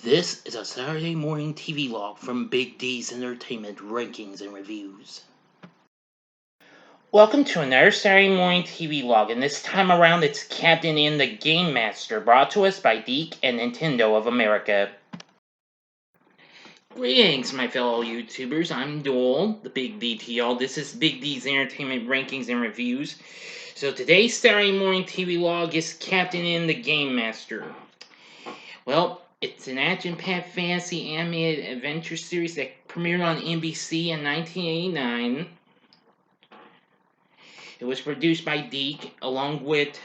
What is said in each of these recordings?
This is a Saturday Morning TVLog from Big D's Entertainment Rankings and Reviews. Welcome to another Saturday Morning TVLog, and this time around it's Captain N the Game Master, brought to us by Deke and Nintendo of America. Greetings, my fellow YouTubers. I'm Doel, the Big D to y'all. This is Big D's Entertainment Rankings and Reviews. So today's Saturday Morning TVLog is Captain N the Game Master. Well, it's an action-packed fantasy animated adventure series that premiered on NBC in 1989. It was produced by Deke along with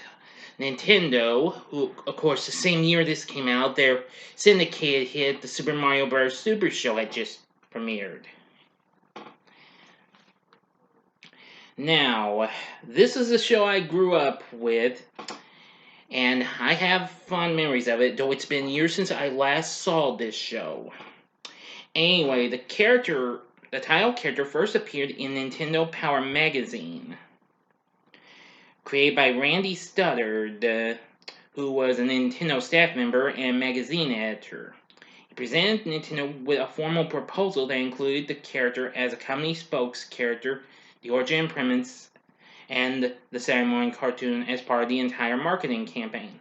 Nintendo, who, of course, the same year this came out, their syndicated hit, the Super Mario Bros. Super Show, had just premiered. Now, this is a show I grew up with, and I have fond memories of it, though it's been years since I last saw this show. Anyway, the title character first appeared in Nintendo Power magazine, created by Randy Studdard, who was a Nintendo staff member and magazine editor. He presented Nintendo with a formal proposal that included the character as a company spokes character, the origin and premise, and the Saturday morning cartoon as part of the entire marketing campaign.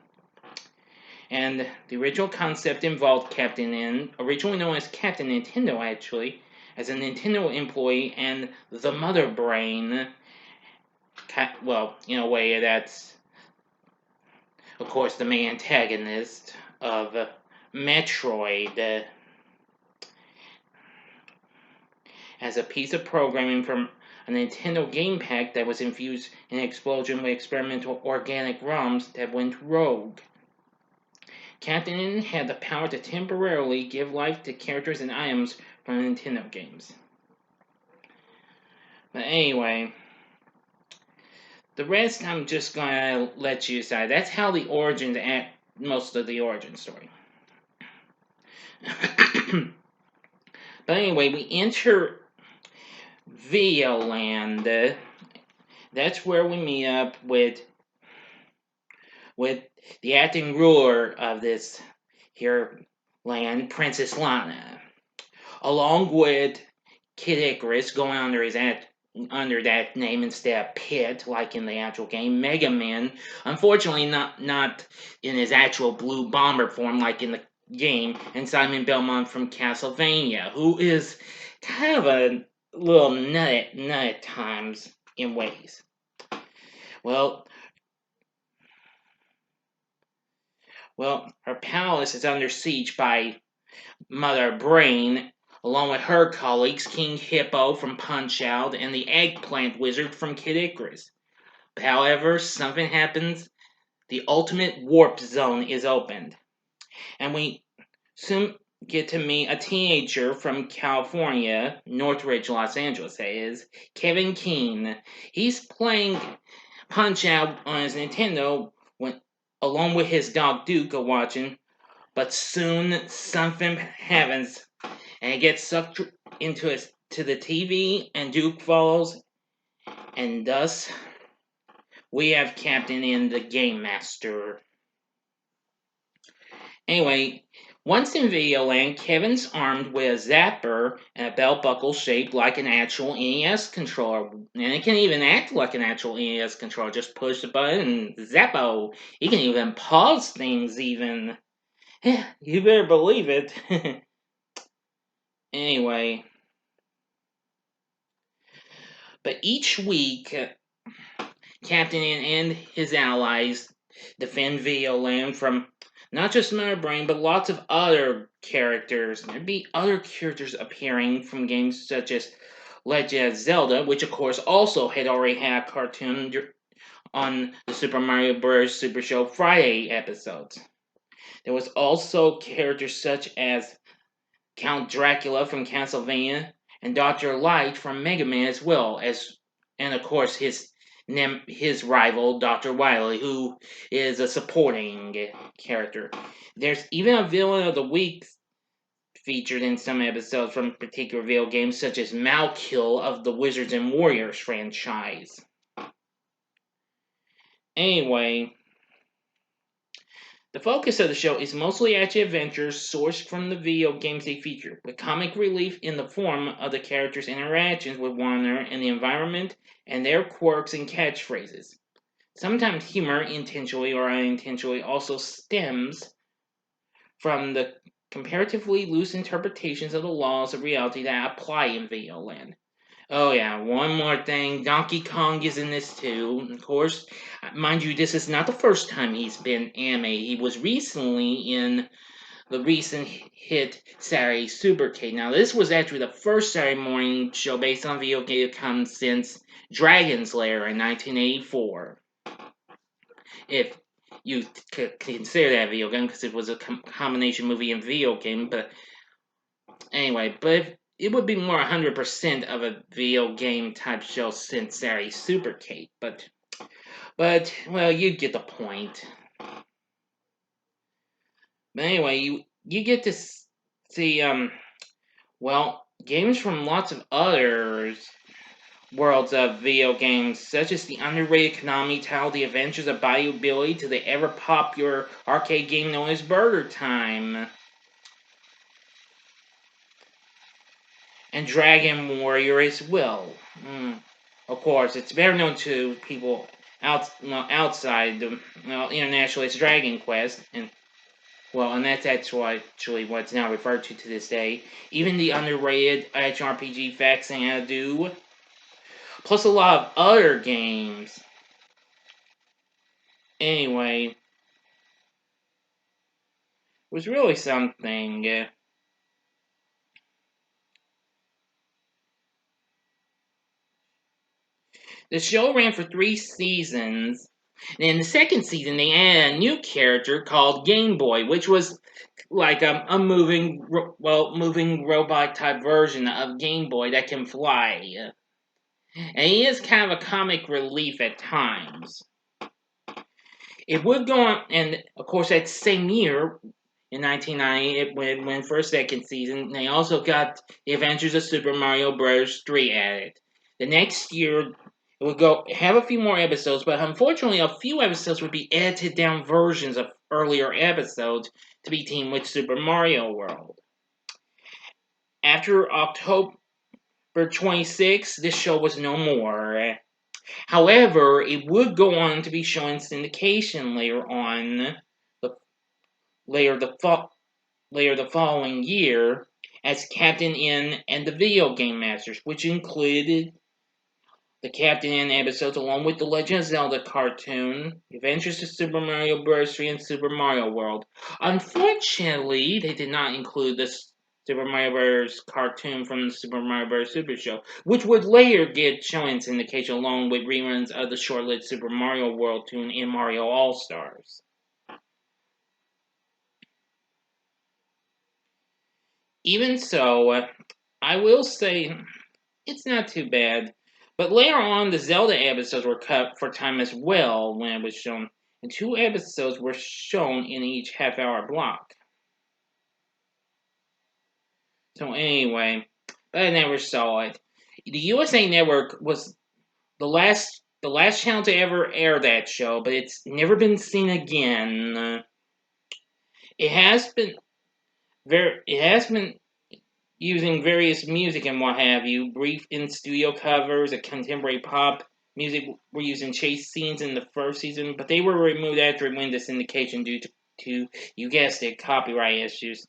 And the original concept involved Captain N, originally known as Captain Nintendo actually, as a Nintendo employee and the Mother Brain. Well, in a way that's, of course, the main antagonist of Metroid. As a piece of programming from a Nintendo game pack that was infused in an explosion with experimental organic ROMs that went rogue. Captain N had the power to temporarily give life to characters and items from Nintendo games. But anyway, the rest I'm just gonna let you decide. That's how the origins most of the origin story. But anyway, we enter Video Land. That's where we meet up with the acting ruler of this here land, Princess Lana, along with Kid Icarus going under that name instead of Pit, like in the actual game. Mega Man, unfortunately not in his actual blue bomber form like in the game, and Simon Belmont from Castlevania, who is kind of a little nut at times in ways. Well, her palace is under siege by Mother Brain, along with her colleagues, King Hippo from Punch-Out and the Eggplant Wizard from Kid Icarus. But however, something happens. The ultimate warp zone is opened, and we soon get to meet a teenager from California, Northridge, Los Angeles, that is, Kevin Keene. He's playing Punch-Out on his Nintendo along with his dog Duke are watching, but soon something happens, and it gets sucked into to the TV, and Duke follows, and thus we have Captain N the Game Master. Anyway, once in Video Land, Kevin's armed with a zapper and a belt buckle shaped like an actual NES controller. And it can even act like an actual NES controller. Just push the button and zappo. He can even pause things even. You better believe it. Anyway. But each week, Captain N and his allies defend Video Land from not just Mother Brain, but lots of other characters. There'd be other characters appearing from games such as Legend of Zelda, which of course also had already had a cartoon on the Super Mario Bros. Super Show Friday episodes. There was also characters such as Count Dracula from Castlevania and Dr. Light from Mega Man as well, and of course his rival, Dr. Wily, who is a supporting character. There's even a villain of the week featured in some episodes from particular video games, such as Malkill of the Wizards and Warriors franchise. Anyway, The focus of the show is mostly action adventures sourced from the video games they feature, with comic relief in the form of the characters' interactions with one another and the environment and their quirks and catchphrases. Sometimes humor, intentionally or unintentionally, also stems from the comparatively loose interpretations of the laws of reality that apply in video land. Oh yeah, one more thing. Donkey Kong is in this too. Of course, mind you, this is not the first time he's been animated. He was recently in the recent hit Saturday Supercade. Now, this was actually the first Saturday morning show based on video game to come since Dragon's Lair in 1984. If you could consider that video game, because it was a combination movie and video game. But anyway, it would be more 100% of a video game type show since Saturday Supercade. But well, you get the point. But anyway, you get to see well, games from lots of other worlds of video games, such as the underrated Konami title The Adventures of Bayou Billy to the ever popular arcade game known as Burger Time, and Dragon Warrior as well. Of course, it's better known to people outside the internationally as Dragon Quest, and that's actually what's now referred to this day. Even the underrated action RPG Fax and Ado, plus a lot of other games. Anyway, it was really something. The show ran for 3 seasons, and in the second season they added a new character called Game Boy, which was like a moving robot type version of Game Boy that can fly. And he is kind of a comic relief at times. It would go on, and of course that same year, in 1990, it went for a second season. They also got The Adventures of Super Mario Bros. 3 added. The next year, it would go have a few more episodes, but unfortunately, a few episodes would be edited down versions of earlier episodes to be teamed with Super Mario World. After October 26, this show was no more. However, it would go on to be shown in syndication later the following year as Captain N and the Video Game Masters, which included the Captain N episodes along with the Legend of Zelda cartoon, Adventures of Super Mario Bros. 3 and Super Mario World. Unfortunately, they did not include the Super Mario Bros. Cartoon from the Super Mario Bros. Super Show, which would later get shown in syndication along with reruns of the short-lived Super Mario World tune in Mario All-Stars. Even so, I will say it's not too bad. But later on, the Zelda episodes were cut for time as well when it was shown, and 2 episodes were shown in each half-hour block. So anyway, but I never saw it. The USA Network was the last channel to ever air that show, but it's never been seen again. It has been using various music and what have you, brief in-studio covers of contemporary pop music were used in chase scenes in the first season, but they were removed after it went to syndication due to, you guessed it, copyright issues.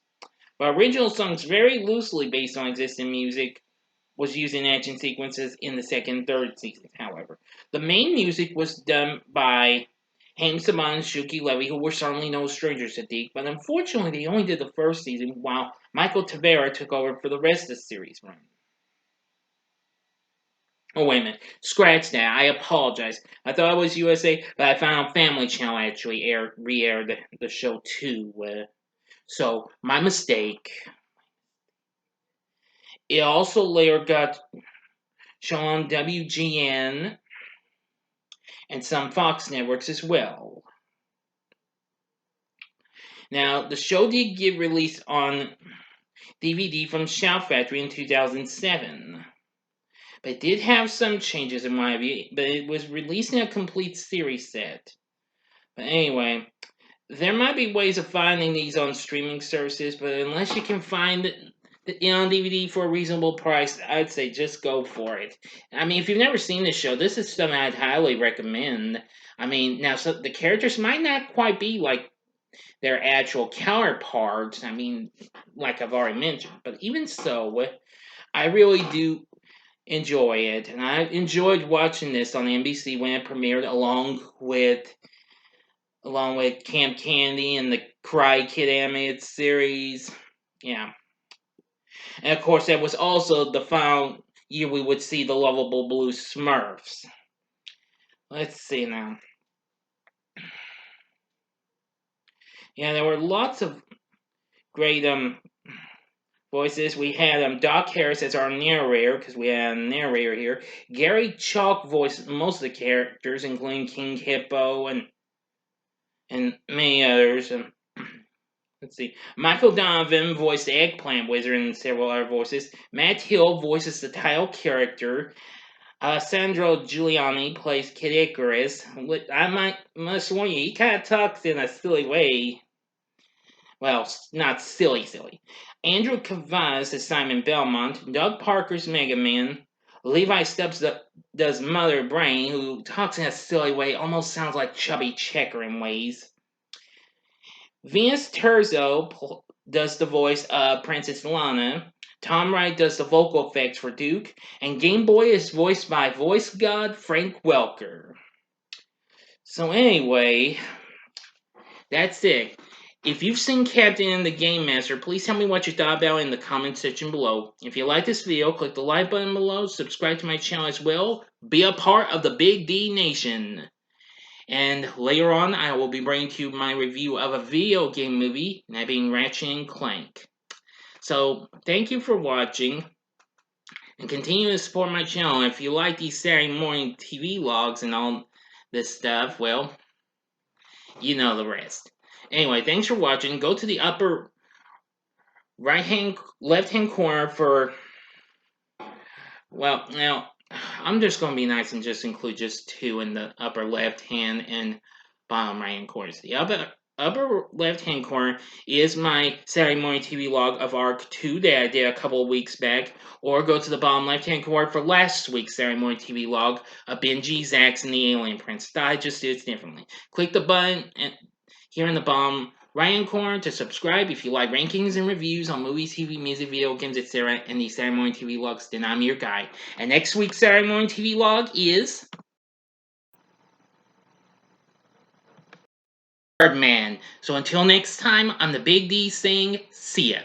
But original songs very loosely based on existing music was used in action sequences in the second and third seasons, however. The main music was done by Haim Saban and Shuki Levy, who were certainly no strangers to Deke, but unfortunately they only did the first season, while Michael Tavera took over for the rest of the series run. Oh, wait a minute. Scratch that. I apologize. I thought it was USA, but I found Family Channel actually re-aired the show too. So, my mistake. It also later got shown on WGN and some Fox networks as well. Now, the show did get released on DVD from Shout Factory in 2007. But it did have some changes in my view, but it was released in a complete series set. But anyway, there might be ways of finding these on streaming services, but unless you can find it on DVD for a reasonable price, I'd say just go for it. I mean, if you've never seen this show, this is something I'd highly recommend. I mean, now so the characters might not quite be like their actual counterparts. I mean, like I've already mentioned, but even so, I really do enjoy it, and I enjoyed watching this on NBC when it premiered, along with Camp Candy and the Karate Kid animated series. Yeah. And of course, that was also the final year we would see the lovable blue Smurfs. Let's see now. Yeah, there were lots of great voices. We had Doc Harris as our narrator, because we had a narrator here. Gary Chalk voiced most of the characters, including King Hippo and many others. Let's see. Michael Donovan voiced the Eggplant Wizard and several other voices. Matt Hill voices the title character. Sandro Giuliani plays Kid Icarus. I must warn you, he kind of talks in a silly way. Well, not silly. Andrew Cavaz is Simon Belmont. Doug Parker's Mega Man. Levi Stubbs does Mother Brain, who talks in a silly way, almost sounds like Chubby Checker in ways. Venus Terzo does the voice of Princess Lana. Tom Wright does the vocal effects for Duke. And Game Boy is voiced by voice god Frank Welker. So anyway, that's it. If you've seen Captain and the Game Master, please tell me what you thought about it in the comment section below. If you like this video, click the like button below, subscribe to my channel as well, be a part of the Big D Nation. And later on, I will be bringing to you my review of a video game movie, that being Ratchet and Clank. So, thank you for watching, and continue to support my channel. If you like these Saturday morning TV logs and all this stuff, well, you know the rest. Anyway, thanks for watching. Go to the upper left-hand corner for, well, now, I'm just going to be nice and just include just two in the upper left-hand and bottom right-hand corners. The upper left-hand corner is my Saturday morning TV log of Arc 2 that I did a couple of weeks back, or go to the bottom left-hand corner for last week's Saturday morning TV log of Benji, Zax, and the Alien Prince. I just did it differently. Click the button here in the bottom right-hand corner to subscribe if you like rankings and reviews on movies, TV, music, video games, etc. and these Saturday morning TV logs. Then I'm your guy. And next week's Saturday morning TV log is Birdman. So until next time, I'm the Big D saying, see ya.